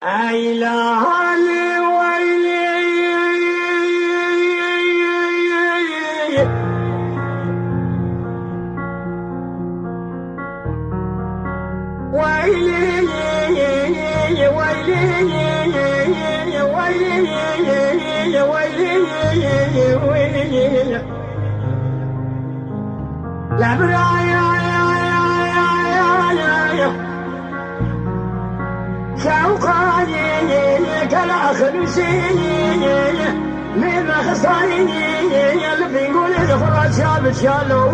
عيلاني ويلي ويلي ويلي لا برايا شوقاني كلا خلوسيني من خصاني اللي بنقول الفرج شاب شالو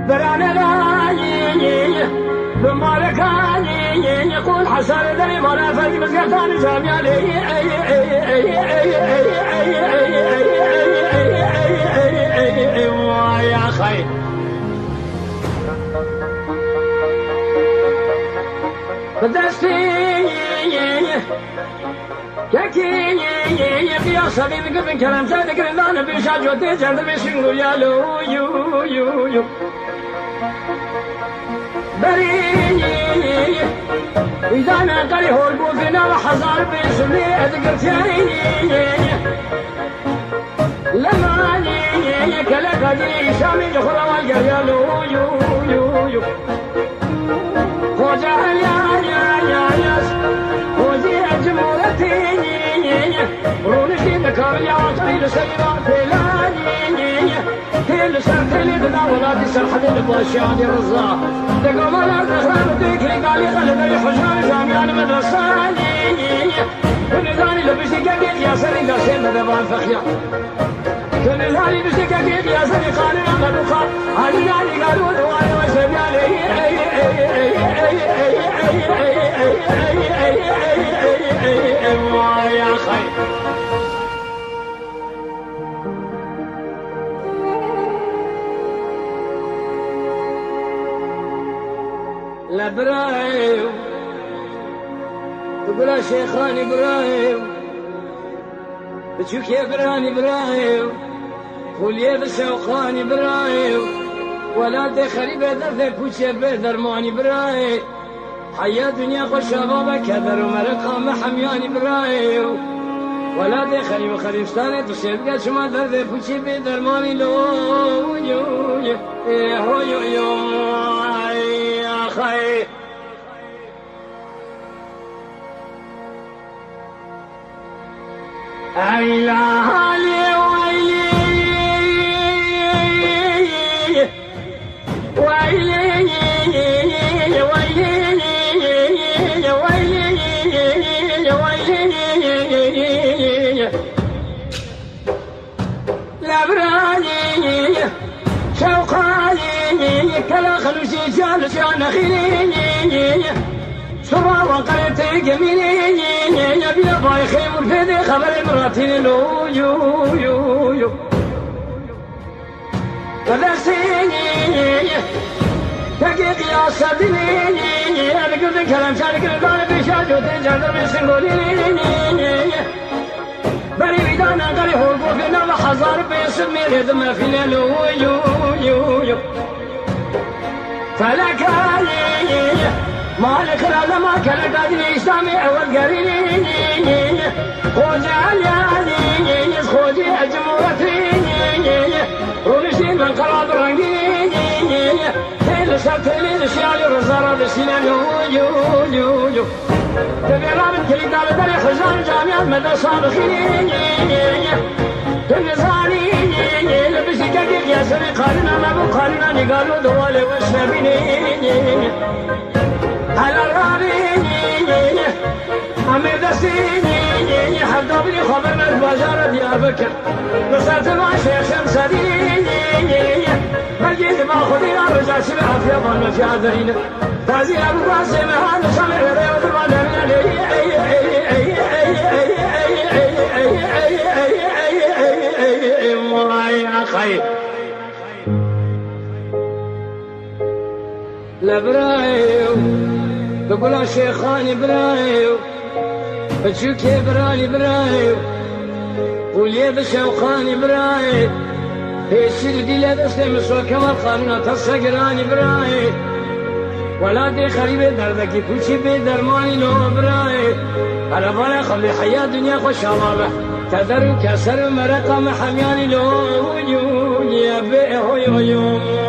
برانا لاي بمالكاني يقول حسن دري مرا فرق مسكتاني جامع لي يا خي بدستي يكيني يا صديق قبل كلام صادق رضانا بيشاجو تجرد بيشنو يا لو يو بريني إذا أنا قري هربو فينا وحصار بيسمي أذكر تاني لما ني كلا قدري شامي جخلا والقريا لو يو خوجا يا خوجي أجمورتيني رونشي بكار يا عطيل سيرا فلاني كل سنتين يدنا ولا تسر حد الباشا رزاق تقوم على الرخام تكري قال يغلب الحجار جامعا مدرساني كل لبسي قديد يا سري قاسين مدبان فخيا كل الهالي بسي قديد يا سري قالنا مدوخا هالي قالوا دواي وسبيالي يا خير لابراهيم تقول شيخان ابراهيم بتشوك يا ابراهيم قول يا بشوقان ابراهيم ولا دخلي بدر كوش بدر معني ابراهيم حيا دنيا خوش بابا كذر ومرقا محميان ابراهيم ولا دخلي وخريستانه تشبك شما درد كوش بدر معني لو يو يا خير عيلاني لابراني شوقاني كلا خلوشي جالس يا نخيلي شرا وقريت جميلي يبي باي خيمر فيدي خبر مراتي لو يو ودرسيني تقيق يا سبيني انا قلت كلام شارك البال بشاجو تجرد بسنقوليني بري بدانا قري هربو فينا وحزار بيسمي رذم فينا لو يو فلكاني مالك لما كان قادر يسامع والقريني خوجي علياني خوجي أجمورتيني ونشين من قراب رنقيني تيل سبتلي لشيالي رزارة لسنان يو تبي رابط كلي دار داري حزان جامعة مدى صابخيني تنزاني لبسي كاكيك يا سري قارنا ما بو قارنا نقالوا دوالي وشنبيني على الرابيني عمي دسيني حفظ بلي خبر من البازار يا بكر نصرت مع شيخ شمسديني بلقيت ما خذي رجع سمع في ظن في عذرين تازي ابو قاسم هذا سمع رياض المدن يا خير لابراهيم تقول شيخان ابراهيم بتشوك يا ابراهيم قول يا بشوقان ابراهيم هي السيدي لا تسلم سوى كما قالنا تصقران ابراهيم ولادي خريبة دردك كوشي بدرماني لو براي على بالي خلي حياة دنيا خوش الله تدر كسر مرقم حمياني لو يا بيه